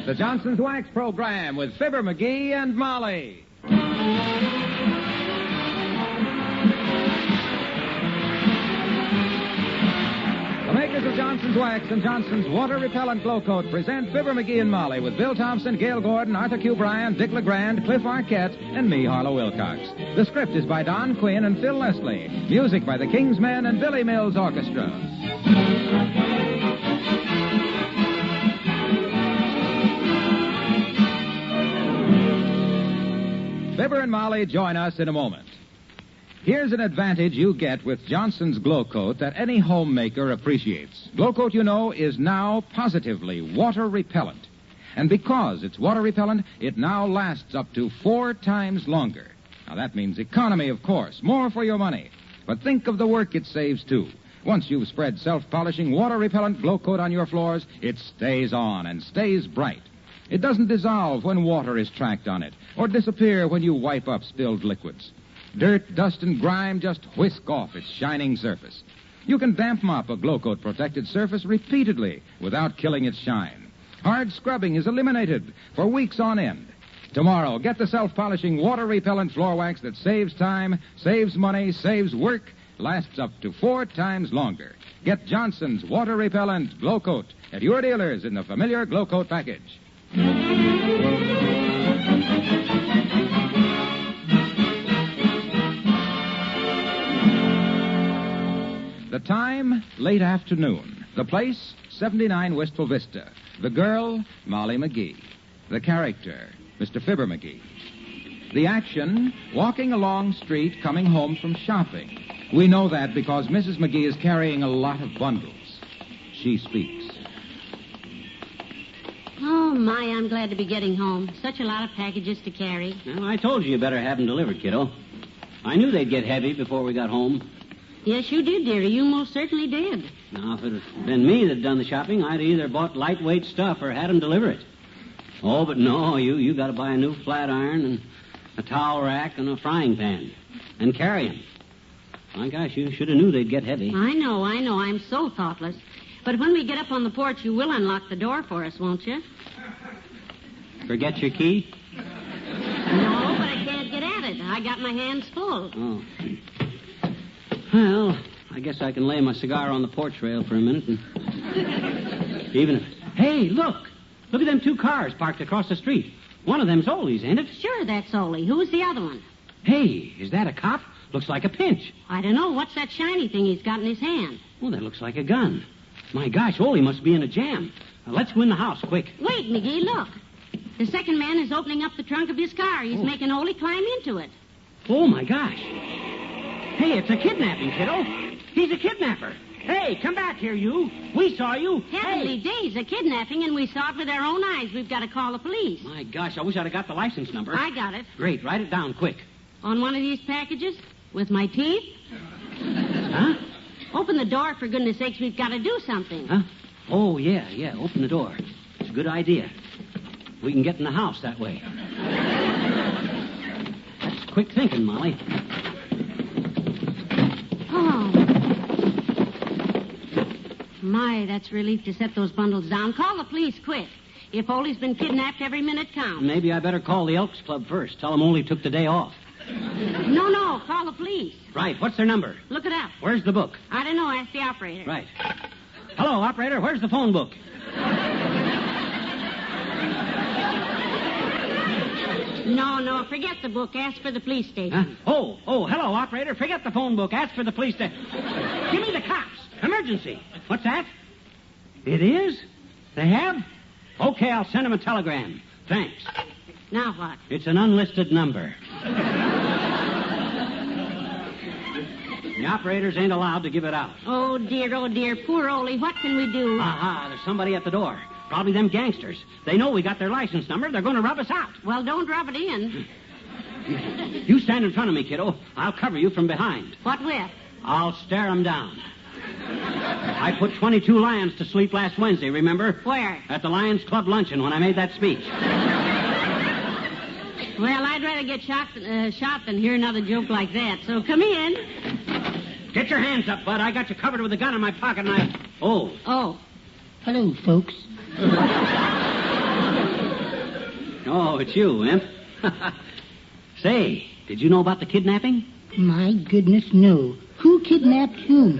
the Johnson's Wax Program with Fibber, McGee, and Molly. The makers of Johnson's Wax and Johnson's Water Repellent Glow Coat present Fibber, McGee, and Molly with Bill Thompson, Gail Gordon, Arthur Q. Bryan, Dick LeGrand, Cliff Arquette, and me, Harlow Wilcox. The script is by Don Quinn and Phil Leslie. Music by the King's Men and Billy Mills Orchestra. Fibber and Molly join us in a moment. Here's an advantage you get with Johnson's Glow Coat that any homemaker appreciates. Glow Coat, you know, is now positively water repellent. And because it's water repellent, it now lasts up to 4 times longer. Now, that means economy, of course, more for your money. But think of the work it saves, too. Once you've spread self-polishing water-repellent Glow Coat on your floors, it stays on and stays bright. It doesn't dissolve when water is tracked on it, or disappear when you wipe up spilled liquids. Dirt, dust, and grime just whisk off its shining surface. You can damp mop a Glow Coat protected surface repeatedly without killing its shine. Hard scrubbing is eliminated for weeks on end. Tomorrow, get the self-polishing water-repellent floor wax that saves time, saves money, saves work, lasts up to 4 times longer. Get Johnson's water-repellent Glow Coat at your dealers in the familiar Glow Coat package. The time, late afternoon. The place, 79 Wistful Vista. The girl, Molly McGee. The character, Mr. Fibber McGee. The action, walking along street, coming home from shopping. We know that because Mrs. McGee is carrying a lot of bundles. She speaks. Oh, my, I'm glad to be getting home. Such a lot of packages to carry. Well, I told you better have them delivered, kiddo. I knew they'd get heavy before we got home. Yes, you did, dearie. You most certainly did. Now, if it had been me that'd done the shopping, I'd either bought lightweight stuff or had them deliver it. Oh, but no, you got to buy a new flat iron and a towel rack and a frying pan and carry them. My gosh, you should have knew they'd get heavy. I know. I'm so thoughtless. But when we get up on the porch, you will unlock the door for us, won't you? Forget your key? No, but I can't get at it. I got my hands full. Oh. Well, I guess I can lay my cigar on the porch rail for a minute and... Even if... Hey, look! Look at them 2 cars parked across the street. One of them's Olie's, ain't it? Sure, that's Olie. Who's the other one? Hey, is that a cop? Looks like a pinch. I don't know. What's that shiny thing he's got in his hand? Oh, that looks like a gun. My gosh, Olie must be in a jam. Now, let's go in the house, quick. Wait, McGee, look. The second man is opening up the trunk of his car. He's making Olie climb into it. Oh, my gosh. Hey, it's a kidnapping, kiddo. He's a kidnapper. Hey, come back here, you. We saw you. Heavenly days, a kidnapping, and we saw it with our own eyes. We've got to call the police. My gosh, I wish I'd have got the license number. I got it. Great, write it down, quick. On one of these packages? With my teeth? Huh? Open the door, for goodness sakes. We've got to do something. Huh? Oh, yeah, open the door. It's a good idea. We can get in the house that way. That's quick thinking, Molly. Oh. My, that's relief to set those bundles down. Call the police quick. If Olie's been kidnapped, every minute counts. Maybe I better call the Elks Club first. Tell them Olie took the day off. No, call the police. Right, what's their number? Look it up. Where's the book? I don't know. Ask the operator. Right. Hello, operator, where's the phone book? No, forget the book. Ask for the police station. Huh? Oh, hello, operator. Forget the phone book. Ask for the police station. Give me the cops. Emergency. What's that? It is? They have? Okay, I'll send them a telegram. Thanks. Now what? It's an unlisted number. The operators ain't allowed to give it out. Oh, dear. Poor Olie. What can we do? There's somebody at the door. Probably them gangsters. They know we got their license number. They're going to rub us out. Well, don't rub it in. You stand in front of me, kiddo. I'll cover you from behind. What with? I'll stare them down. I put 22 lions to sleep last Wednesday, remember? Where? At the Lions Club luncheon when I made that speech. Well, I'd rather get shot than hear another joke like that. So come in. Get your hands up, Bud. I got you covered with a gun in my pocket and Oh. Hello, folks. Oh, it's you, Imp. Say, did you know about the kidnapping? My goodness, no. Who kidnapped whom?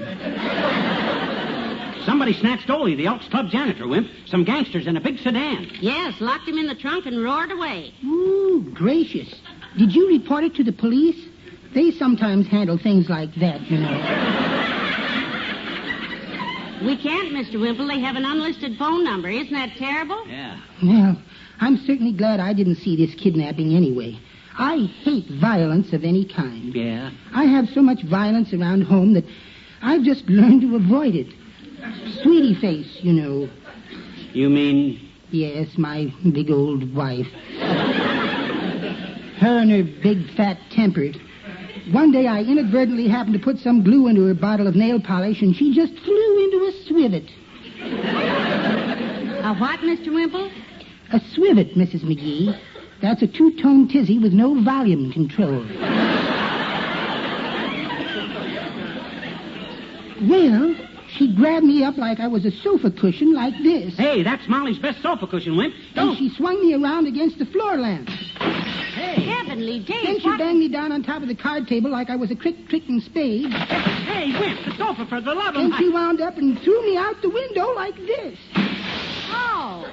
Somebody snatched Olie, the Elks Club janitor, Wimp. Some gangsters in a big sedan. Yes, locked him in the trunk and roared away. Ooh, gracious. Did you report it to the police? They sometimes handle things like that, you know. We can't, Mr. Wimple. They have an unlisted phone number. Isn't that terrible? Yeah. Well, I'm certainly glad I didn't see this kidnapping anyway. I hate violence of any kind. Yeah? I have so much violence around home that I've just learned to avoid it. Sweetie Face, you know. You mean? Yes, my big old wife. Her and her big fat temper. One day I inadvertently happened to put some glue into her bottle of nail polish, and she just flew into a swivet. A what, Mr. Wimple? A swivet, Mrs. McGee. That's a two-tone tizzy with no volume control. Well, she grabbed me up like I was a sofa cushion like this. Hey, that's Molly's best sofa cushion, Wimp. And she swung me around against the floor lamp. Hey. Heavenly days. Then she banged me down on top of the card table like I was a crick-cricking spade. Hey, Wimp, the sofa, for the love of Then she wound up and threw me out the window like this. Oh.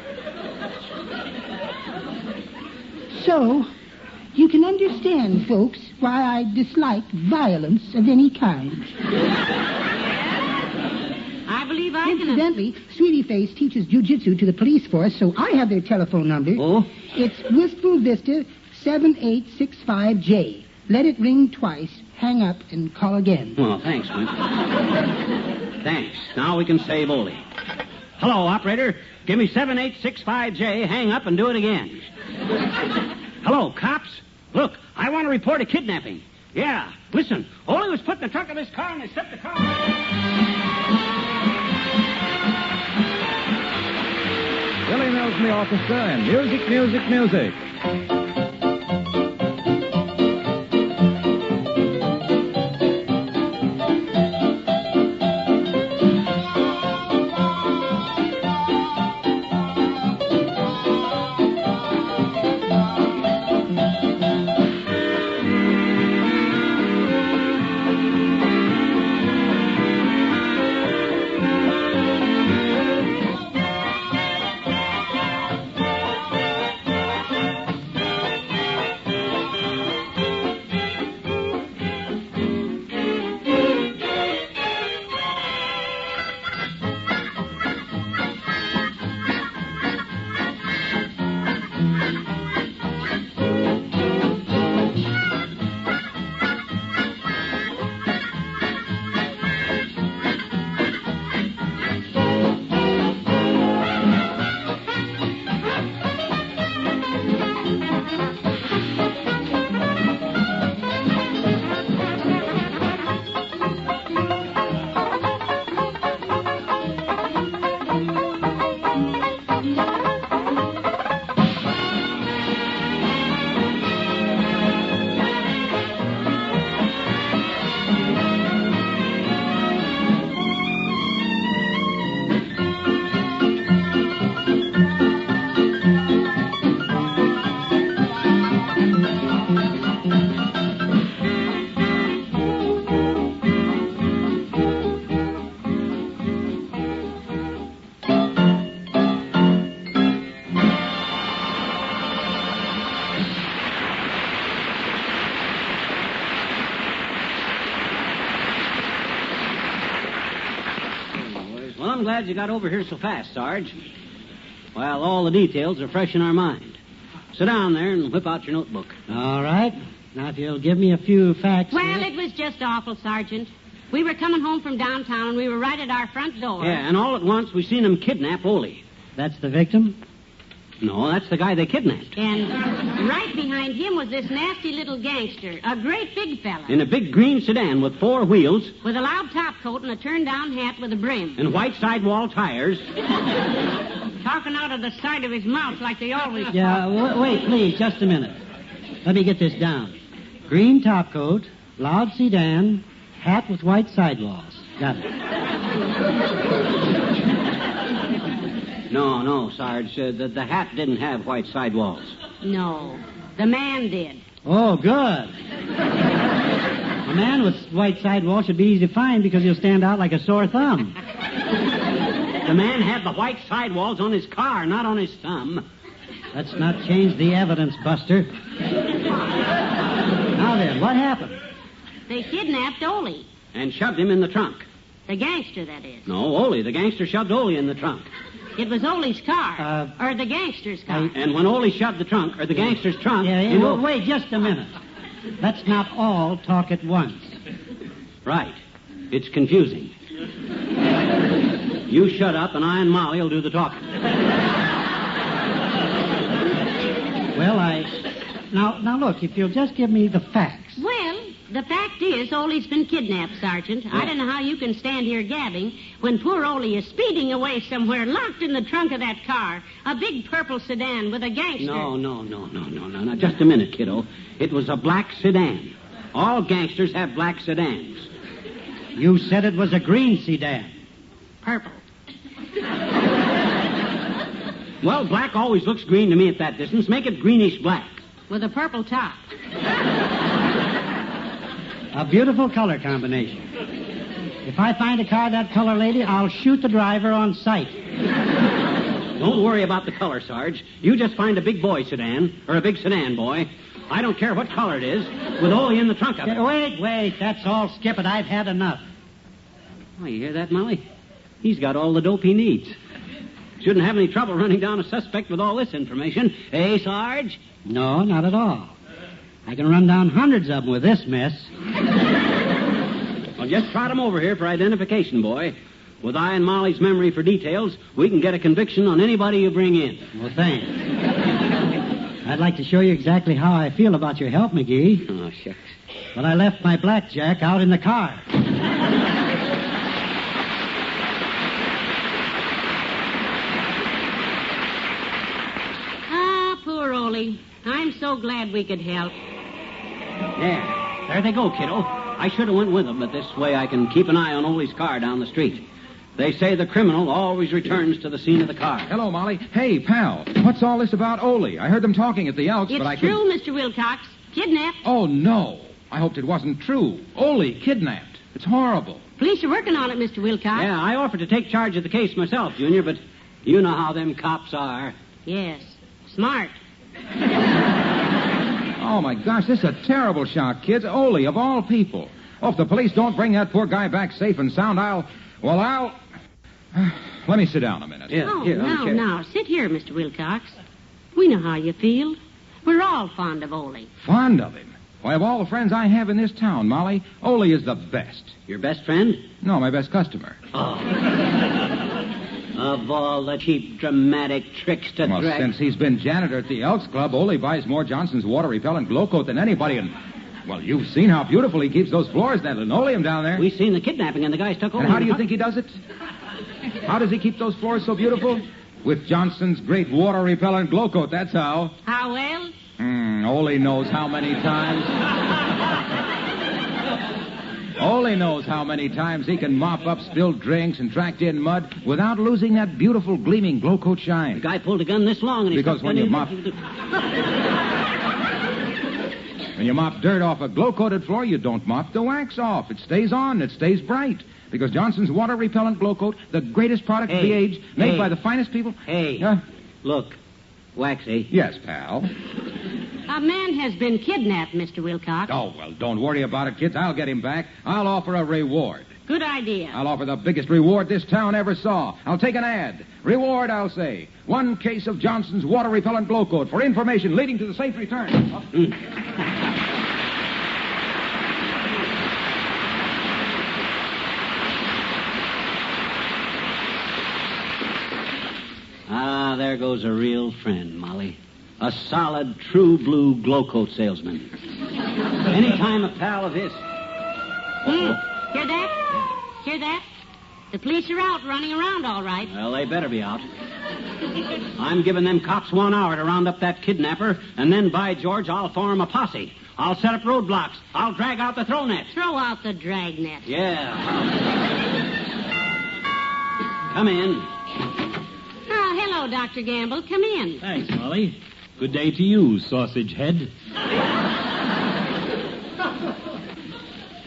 So, you can understand, folks, why I dislike violence of any kind. I believe I can... Incidentally, Sweetie Face teaches jujitsu to the police force, so I have their telephone number. Oh? It's Wistful Vista 7865J. Let it ring twice, hang up, and call again. Well, thanks, Wimp. Thanks. Now we can save Olie. Hello, operator. Give me 7865J, hang up, and do it again. Hello, cops. Look, I want to report a kidnapping. Yeah, listen. Olie was put in the trunk of this car, and they set the car... Billy Mills and the orchestra, and music, music, music. Well, I'm glad you got over here so fast, Sarge. Well, all the details are fresh in our mind. Sit down there and whip out your notebook. All right. Now, if you'll give me a few facts... Well, it was just awful, Sergeant. We were coming home from downtown, and we were right at our front door. Yeah, and all at once we seen them kidnap Olie. That's the victim? No, that's the guy they kidnapped. And right behind him was this nasty little gangster, a great big fella. In a big green sedan with 4 wheels. With a loud top coat and a turned-down hat with a brim. And white sidewall tires. Talking out of the side of his mouth like they always Yeah, wait, please, just a minute. Let me get this down. Green top coat, loud sedan, hat with white sidewalls. Got it. No, Sarge. The hat didn't have white sidewalls. No, the man did. Oh, good. A man with white sidewall should be easy to find because he'll stand out like a sore thumb. The man had the white sidewalls on his car, not on his thumb. Let's not change the evidence, Buster. Now then, what happened? They kidnapped Olie. And shoved him in the trunk. The gangster, that is. No, Olie. The gangster shoved Olie in the trunk. It was Olie's car. Or the gangster's car. And when Olie shoved the trunk, or the gangster's trunk... Well, wait just a minute. Let's not all talk at once. Right. It's confusing. You shut up, and I and Molly will do the talking. Well, Now, look, if you'll just give me the facts. Well, the fact is, Olie's been kidnapped, Sergeant. Yeah. I don't know how you can stand here gabbing when poor Olie is speeding away somewhere, locked in the trunk of that car, a big purple sedan with a gangster. No. Now, just a minute, kiddo. It was a black sedan. All gangsters have black sedans. You said it was a green sedan. Purple. Well, black always looks green to me at that distance. Make it greenish black. With a purple top. A beautiful color combination. If I find a car that color, lady, I'll shoot the driver on sight. Don't worry about the color, Sarge. You just find a big boy sedan, or a big sedan boy. I don't care what color it is, with Olie in the trunk of it. Wait, that's all. Skip it. I've had enough. Oh, you hear that, Molly? He's got all the dope he needs. Shouldn't have any trouble running down a suspect with all this information. Eh, Sarge? No, not at all. I can run down hundreds of them with this mess. Well, just trot him over here for identification, boy. With I and Molly's memory for details, we can get a conviction on anybody you bring in. Well, thanks. I'd like to show you exactly how I feel about your help, McGee. Oh, shucks. But I left my blackjack out in the car. Poor Olie. I'm so glad we could help. There they go, kiddo. I should have went with them, but this way I can keep an eye on Olie's car down the street. They say the criminal always returns to the scene of the car. Hello, Molly. Hey, pal, what's all this about Olie? I heard them talking at the Elks, but I It's true, Mr. Wilcox. Kidnapped. Oh, no. I hoped it wasn't true. Olie kidnapped. It's horrible. Police are working on it, Mr. Wilcox. Yeah, I offered to take charge of the case myself, Junior, but you know how them cops are. Yes. Smart. Oh, my gosh, this is a terrible shock, kids. Olie, of all people. Oh, if the police don't bring that poor guy back safe and sound, I'll... Let me sit down a minute. Yeah, here, now, sit here, Mr. Wilcox. We know how you feel. We're all fond of Olie. Fond of him? Why, of all the friends I have in this town, Molly, Olie is the best. Your best friend? No, my best customer. Oh. Of all the cheap, dramatic tricks to Well, drag... since he's been janitor at the Elks Club, Olie buys more Johnson's water-repellent glow coat than anybody, and... Well, you've seen how beautiful he keeps those floors, that linoleum down there. We've seen the kidnapping, and the guys took over. And how do you think he does it? How does he keep those floors so beautiful? With Johnson's great water-repellent glow coat, that's how. How well? Olie knows how many times. Olie knows how many times he can mop up spilled drinks and tracked in mud without losing that beautiful, gleaming glow coat shine. The guy pulled a gun this long, and he... Because when you mop... When you mop dirt off a glow-coated floor, you don't mop the wax off. It stays on. It stays bright. Because Johnson's water-repellent glow coat, the greatest product of the age, made by the finest people... Look, Waxy. Yes, pal. A man has been kidnapped, Mr. Wilcox. Oh, well, don't worry about it, kids. I'll get him back. I'll offer a reward. Good idea. I'll offer the biggest reward this town ever saw. I'll take an ad. Reward, I'll say. 1 case of Johnson's water-repellent glow coat for information leading to the safe return. There goes a real friend, Molly. A solid, true blue glow coat salesman. Anytime a pal of his... Hear that? Hear that? The police are out running around all right. Well, they better be out. I'm giving them cops 1 hour to round up that kidnapper, and then, by George, I'll form a posse. I'll set up roadblocks. I'll drag out the throw net. Throw out the dragnet. Yeah. Come in. Oh, hello, Dr. Gamble. Come in. Thanks, Molly. Good day to you, sausage head.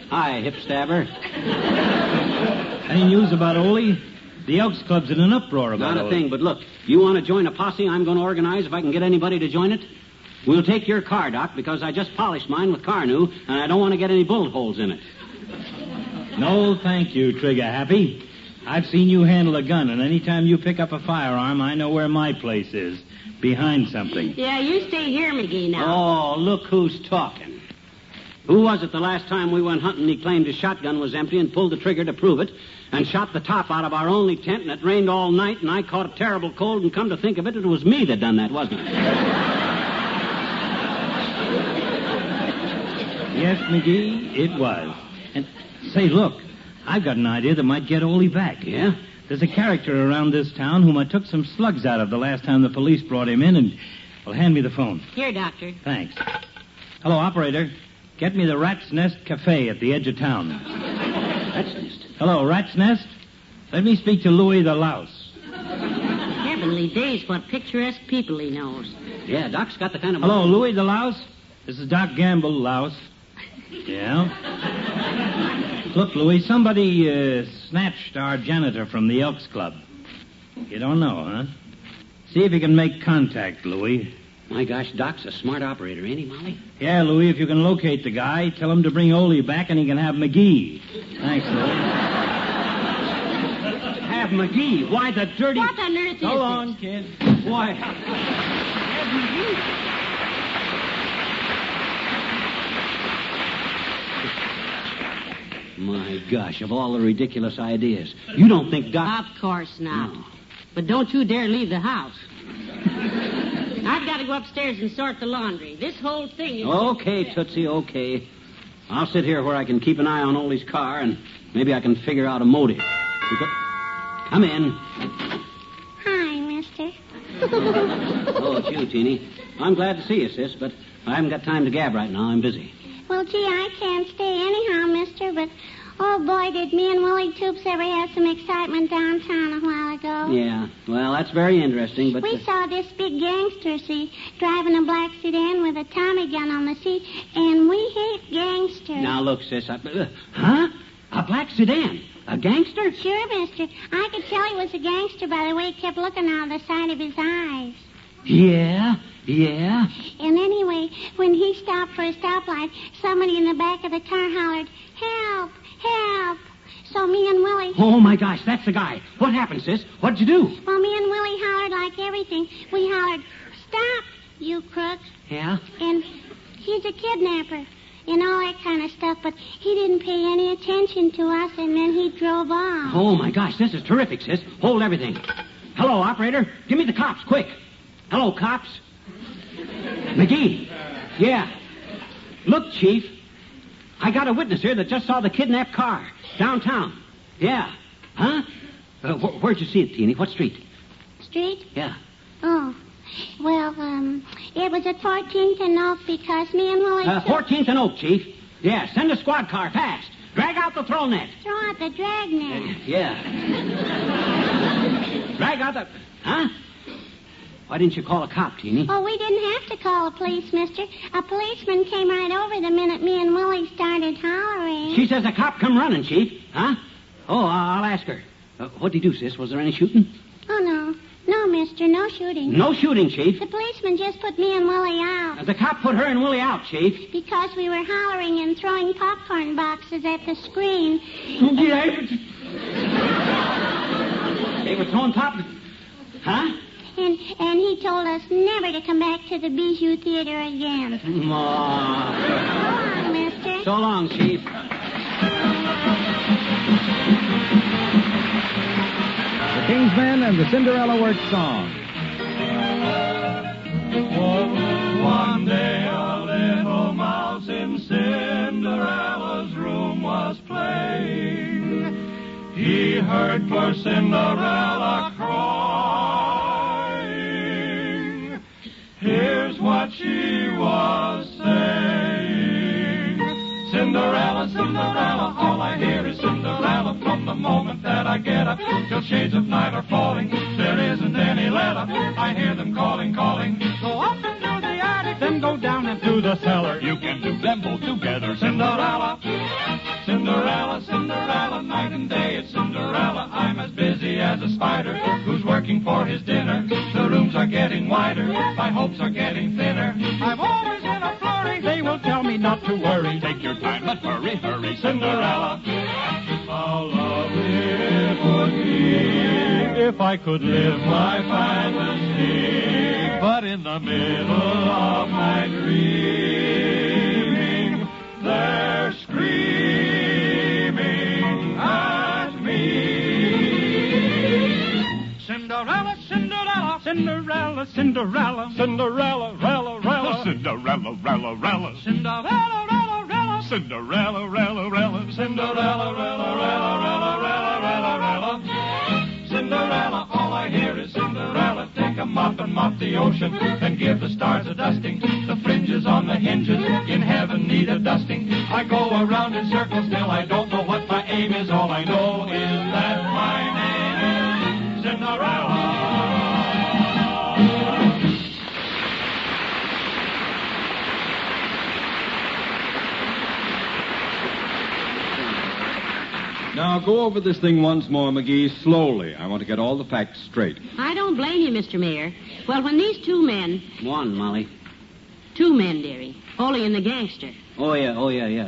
Hi, hip stabber. Any news about Olie? The Elks Club's in an uproar about Not a Olie. thing, but look, you want to join a posse I'm going to organize if I can get anybody to join it? We'll take your car, Doc, because I just polished mine with Carnu, and I don't want to get any bullet holes in it. No, thank you, Trigger Happy. I've seen you handle a gun, and any time you pick up a firearm, I know where my place is. Behind something. Yeah, you stay here, McGee, now. Oh, look who's talking. Who was it the last time we went hunting he claimed his shotgun was empty and pulled the trigger to prove it and shot the top out of our only tent and it rained all night and I caught a terrible cold and come to think of it, it was me that done that, wasn't it? Yes, McGee, it was. And, say, look, I've got an idea that might get Olie back. Yeah? There's a character around this town whom I took some slugs out of the last time the police brought him in, and... Well, hand me the phone. Here, Doctor. Thanks. Hello, operator. Get me the Rat's Nest Cafe at the edge of town. Rat's Nest? Hello, Rat's Nest? Let me speak to Louis the Louse. Heavenly days, what picturesque people he knows. Yeah, Doc's got the kind of... Hello, Louis the Louse? This is Doc Gamble, Louse. Yeah? Look, Louis, somebody snatched our janitor from the Elks Club. You don't know, huh? See if you can make contact, Louis. My gosh, Doc's a smart operator, ain't he, Molly? Yeah, Louis, if you can locate the guy, tell him to bring Olie back and he can have McGee. Thanks, Louis. Have McGee? Why, the dirty... What on earth is So long, this? kid. Why... Have McGee? My gosh, of all the ridiculous ideas. You don't think Doc... Of course not. No. But don't you dare leave the house. I've got to go upstairs and sort the laundry. This whole thing is... Okay, Tootsie, okay. I'll sit here where I can keep an eye on Olie's car, and maybe I can figure out a motive. Come in. Hi, mister. Oh, it's you, Teeny. I'm glad to see you, sis, but I haven't got time to gab right now. I'm busy. Well, gee, I can't stay anyhow, mister, but... Oh, boy, did me and Willie Toops ever have some excitement downtown a while ago. Yeah, well, that's very interesting, but... We saw this big gangster, see, driving a black sedan with a Tommy gun on the seat, and we hate gangsters. Now, look, sis, huh? A black sedan? A gangster? Sure, mister. I could tell he was a gangster by the way he kept looking out of the side of his eyes. Yeah? And anyway, when he stopped for a stoplight, somebody in the back of the car hollered, "Help! Help!" So me and Willie... Oh, my gosh, that's the guy. What happened, sis? What'd you do? Well, me and Willie hollered like everything. We hollered, "Stop, you crooks." Yeah? And he's a kidnapper and all that kind of stuff, but he didn't pay any attention to us, and then he drove off. Oh, my gosh, this is terrific, sis. Hold everything. Hello, operator. Give me the cops, quick. Hello, cops. McGee. Yeah. Look, Chief. I got a witness here that just saw the kidnapped car downtown. Yeah. Huh? Where'd you see it, Teeny? What street? Street? Yeah. Oh. Well, it was at 14th and Oak because me and Willie... 14th and Oak, Chief. Yeah, send a squad car fast. Drag out the throw net. Throw out the dragnet. Yeah. Drag out the... Huh? Why didn't you call a cop, Teeny? Oh, we didn't have to call the police, mister. A policeman came right over the minute me and Willie started hollering. She says a cop come running, Chief. Huh? Oh, I'll ask her. What'd he do, sis? Was there any shooting? Oh, no. No, mister, no shooting. No shooting, Chief. The policeman just put me and Willie out. The cop put her and Willie out, Chief. Because we were hollering and throwing popcorn boxes at the screen. They were throwing pop... Huh? And he told us never to come back to the Bijou Theater again. So long, mister. So long, Chief. The Kingsmen and the Cinderella Works song. One day a little mouse in Cinderella's room was playing. He heard poor Cinderella crying. Here's what she was saying. Cinderella, Cinderella, all I hear is Cinderella. From the moment that I get up till shades of night are falling, there isn't any let up. I hear them calling, calling. Go up and down. down into the cellar. You can do them both together. Cinderella, Cinderella, Cinderella, night and day it's Cinderella. I'm as busy as a spider who's working for his dinner. The rooms are getting wider, my hopes are getting thinner. I'm always in a flurry, they will tell me not to worry. Take your time, but hurry, hurry, Cinderella. How lovely it would be if I could live my fantasy, but in the middle of my dreaming, they're screaming at me. Cinderella, Cinderella, Cinderella, Cinderella, Cinderella, rella, rella, Cinderella, rella, rella, Cinderella, rella, rella, Cinderella, rella, rella, Cinderella, rella, rella, rella, rella, rella, rella. Cinderella, all I hear is Cinderella. Take a mop and mop the ocean, and give the stars a dusting. The fringes on the hinges in heaven need a dusting. I go around in circles till I don't know what my aim is. All I know is that my name is Cinderella. Now, go over this thing once more, McGee, slowly. I want to get all the facts straight. I don't blame you, Mr. Mayor. Well, when these two men... One, Molly. Two men, dearie. Olie and the gangster. Oh, yeah.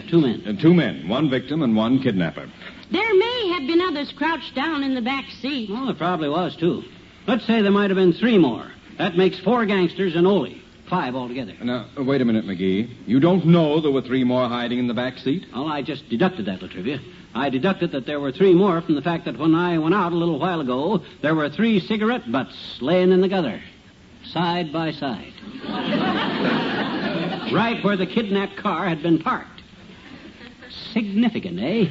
2 men. And 2 men, 1 victim and 1 kidnapper. There may have been others crouched down in the back seat. Well, there probably was, too. Let's say there might have been 3 more. That makes 4 gangsters and Olie. 5 altogether. Now, wait a minute, McGee. You don't know there were 3 more hiding in the back seat? Well, I just deducted that, Latrivia. I deducted that there were 3 more from the fact that when I went out a little while ago, there were 3 cigarette butts laying in the gutter, side by side. Right where the kidnapped car had been parked. Significant, eh?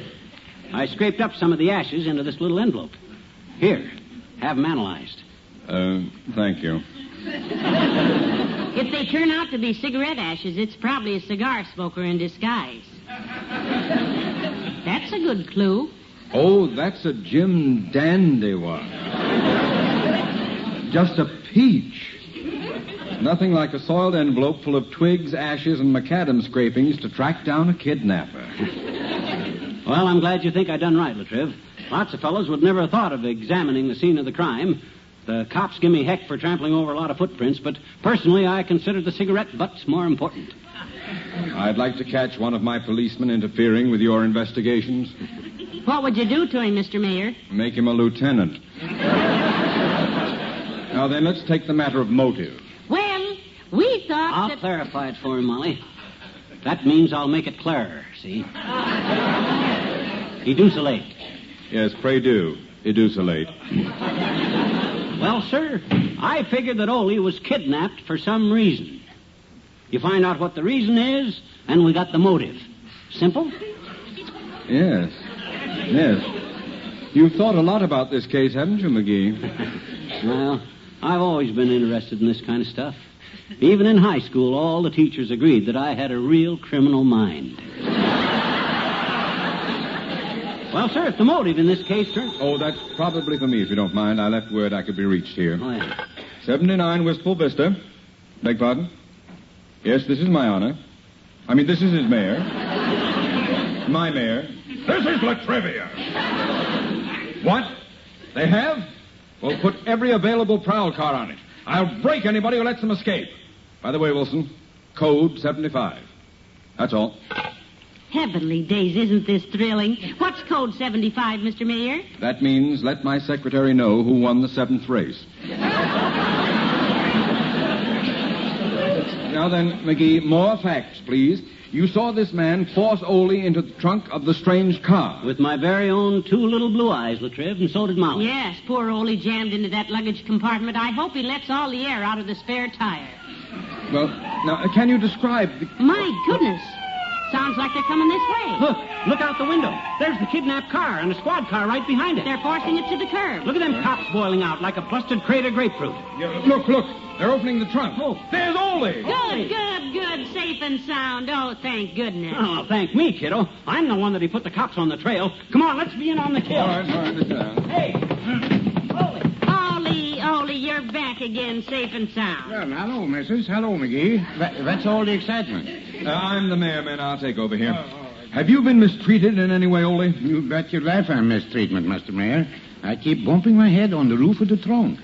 I scraped up some of the ashes into this little envelope. Here, have them analyzed. Thank you. If they turn out to be cigarette ashes, it's probably a cigar smoker in disguise. That's a good clue. Oh, that's a Jim Dandy one. Just a peach. Nothing like a soiled envelope full of twigs, ashes, and macadam scrapings to track down a kidnapper. Well, I'm glad you think I done right, Latriv. Lots of fellows would never have thought of examining the scene of the crime. The cops give me heck for trampling over a lot of footprints, but personally I consider the cigarette butts more important. I'd like to catch one of my policemen interfering with your investigations. What would you do to him, Mr. Mayor? Make him a lieutenant. Now then, let's take the matter of motive. Well, we thought I'll clarify it for him, Molly. That means I'll make it clearer, see? Educilate. Yes, pray do. Educilate. Well, sir, I figured that Olie was kidnapped for some reason. You find out what the reason is, and we got the motive. Simple? Yes. Yes. You've thought a lot about this case, haven't you, McGee? Well, I've always been interested in this kind of stuff. Even in high school, all the teachers agreed that I had a real criminal mind. Well, sir, if the motive in this case turns... Oh, that's probably for me, if you don't mind. I left word I could be reached here. Oh, yeah. 79 Wistful Vista. Beg pardon? Yes, this is my honor. I mean, this is his mayor. My mayor. This is Latrivia. What? They have? Well, put every available prowl car on it. I'll break anybody who lets them escape. By the way, Wilson, code 75. That's all. Heavenly days, isn't this thrilling? What's code 75, Mr. Mayor? That means let my secretary know who won the 7th race. Now then, McGee, more facts, please. You saw this man force Olie into the trunk of the strange car. With my very own 2 little blue eyes, Latriv, and so did Molly. Yes, poor Olie jammed into that luggage compartment. I hope he lets all the air out of the spare tire. Well, now, can you describe... My goodness. Sounds like they're coming this way. Look out the window. There's the kidnapped car and a squad car right behind it. They're forcing it to the curb. Look at them cops boiling out like a busted crate of grapefruit. Yeah, look. They're opening the trunk. Oh. There's Olie. Good. Safe and sound. Oh, thank goodness. Oh, thank me, kiddo. I'm the one that he put the cops on the trail. Come on, let's be in on the kill. All right, sit down. Hey, Olie. Olie, you're you're back again, safe and sound. Well, hello, Mrs. Hello, McGee. That's all the excitement. I'm the mayor, man. I'll take over here. Have you been mistreated in any way, Olie? You bet your life I'm mistreatment, Mr. Mayor. I keep bumping my head on the roof of the trunk.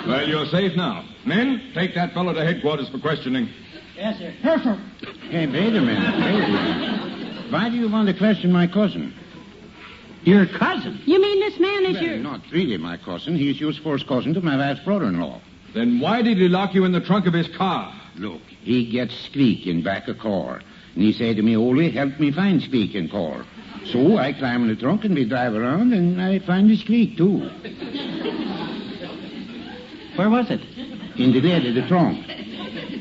Well, you're safe now. Men, take that fellow to headquarters for questioning. Yes, sir. Yes, sir. Hey, wait a minute. Why do you want to question my cousin? Your cousin? You mean this man is Well, your... not really my cousin. He's your first cousin to my wife's brother-in-law. Then why did he lock you in the trunk of his car? Look, he gets squeak in back of car. And he said to me, Olie, help me find squeak in car. So I climb in the trunk and we drive around and I find the squeak, too. Where was it? In the lid of the trunk.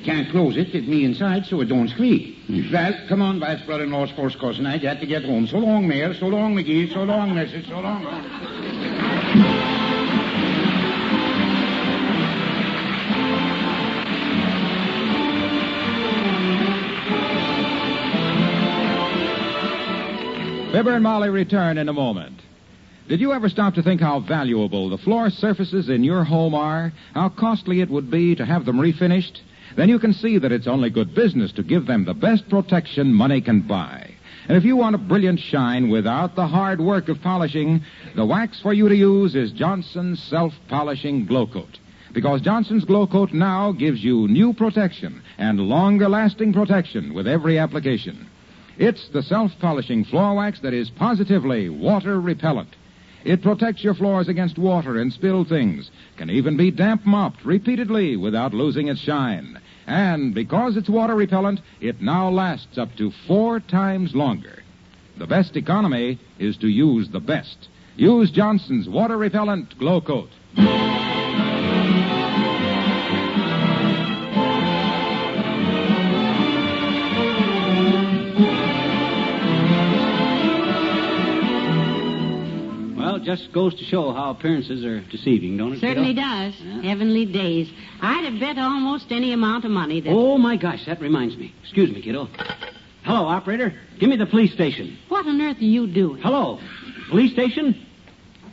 Can't close it with me inside so it don't squeak. Well, come on, wife's brother-in-law's first cousin. I got to get home. So long, Mayor. So long, McGee. So long, Mrs. So long. Fibber and Molly return in a moment. Did you ever stop to think how valuable the floor surfaces in your home are? How costly it would be to have them refinished? Then you can see that it's only good business to give them the best protection money can buy. And if you want a brilliant shine without the hard work of polishing, the wax for you to use is Johnson's Self-Polishing Glow Coat. Because Johnson's Glow Coat now gives you new protection and longer-lasting protection with every application. It's the self-polishing floor wax that is positively water-repellent. It protects your floors against water and spilled things, can even be damp-mopped repeatedly without losing its shine. And because it's water-repellent, it now lasts up to 4 times longer. The best economy is to use the best. Use Johnson's water-repellent Glow Coat. Just goes to show how appearances are deceiving, don't it? Certainly Kiddo? does. Yeah. Heavenly days. I'd have bet almost any amount of money that... Oh, my gosh, that reminds me. Excuse me, kiddo. Hello, operator. Give me the police station. What on earth are you doing? Hello. Police station?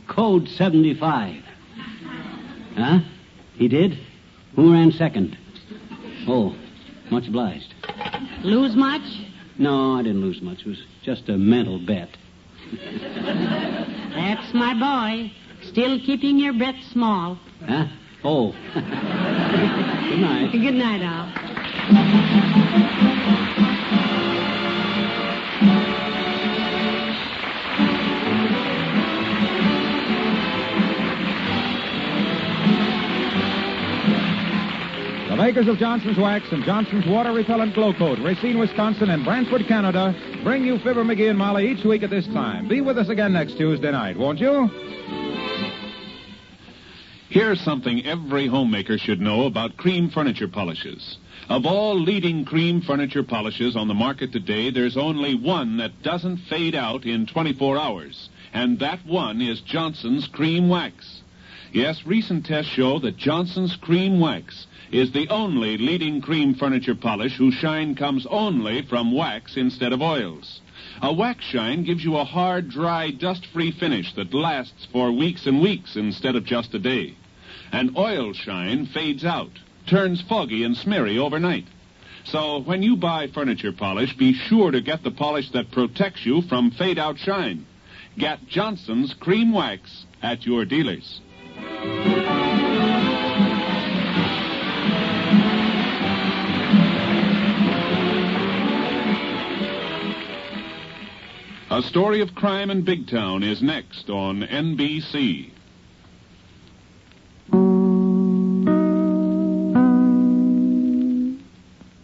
Code 75. Huh? He did? Who ran second? Oh, much obliged. Lose much? No, I didn't lose much. It was just a mental bet. That's my boy. Still keeping your bet small. Huh? Oh. Good night. Good night, Al. The makers of Johnson's Wax and Johnson's Water Repellent Glow Coat, Racine, Wisconsin, and Brantford, Canada, bring you Fibber, McGee, and Molly each week at this time. Be with us again next Tuesday night, won't you? Here's something every homemaker should know about cream furniture polishes. Of all leading cream furniture polishes on the market today, there's only one that doesn't fade out in 24 hours, and that one is Johnson's Cream Wax. Yes, recent tests show that Johnson's Cream Wax is the only leading cream furniture polish whose shine comes only from wax instead of oils. A wax shine gives you a hard, dry, dust-free finish that lasts for weeks and weeks instead of just a day. An oil shine fades out, turns foggy and smeary overnight. So when you buy furniture polish, be sure to get the polish that protects you from fade-out shine. Get Johnson's Cream Wax at your dealers. A story of crime in Big Town is next on NBC.